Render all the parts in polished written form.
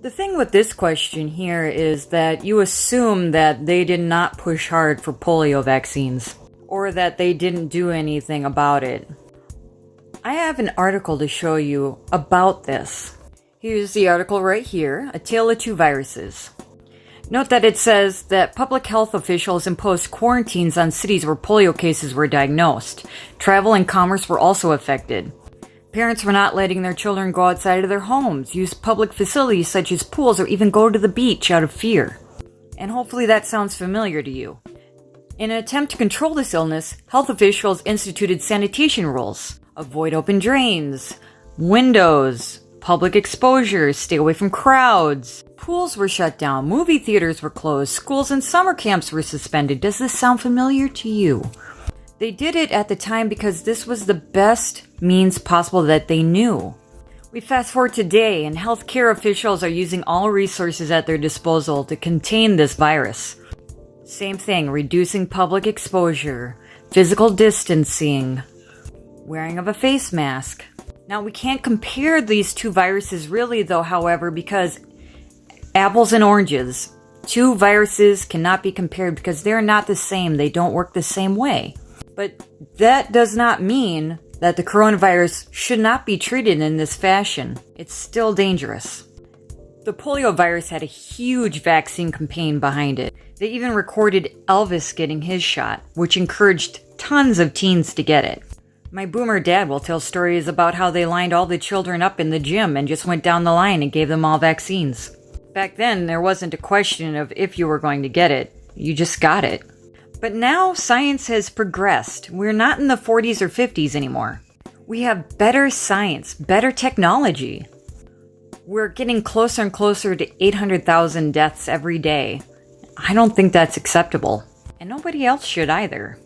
The thing with this question here is that you assume that they did not push hard for polio vaccines, or that they didn't do anything about it. I have an article to show you about this. Here's the article right here, A Tale of Two Viruses. Note that it says that public health officials imposed quarantines on cities where polio cases were diagnosed. Travel and commerce were also affected. Parents were not letting their children go outside of their homes, use public facilities such as pools, or even go to the beach out of fear. And hopefully that sounds familiar to you. In an attempt to control this illness, health officials instituted sanitation rules. Avoid open drains, windows, public exposure, stay away from crowds. Pools were shut down, movie theaters were closed, schools and summer camps were suspended. Does this sound familiar to you? They did it at the time because this was the best means possible that they knew. We fast forward today, and healthcare officials are using all resources at their disposal to contain this virus. Same thing, reducing public exposure, physical distancing, wearing of a face mask. Now, we can't compare these two viruses really, though, however, because apples and oranges. Two viruses cannot be compared because they're not the same. They don't work the same way. But that does not mean that the coronavirus should not be treated in this fashion. It's still dangerous. The polio virus had a huge vaccine campaign behind it. They even recorded Elvis getting his shot, which encouraged tons of teens to get it. My boomer dad will tell stories about how they lined all the children up in the gym and just went down the line and gave them all vaccines. Back then, there wasn't a question of if you were going to get it. You just got it. But now science has progressed. We're not in the 40s or 50s anymore. We have better science, better technology. We're getting closer and closer to 800,000 deaths every day. I don't think that's acceptable. And nobody else should either.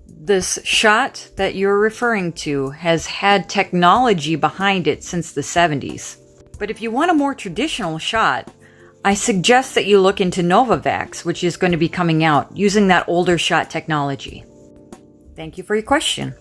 This shot that you're referring to has had technology behind it since the 70s. But if you want a more traditional shot, I suggest that you look into Novavax, which is going to be coming out using that older shot technology. Thank you for your question.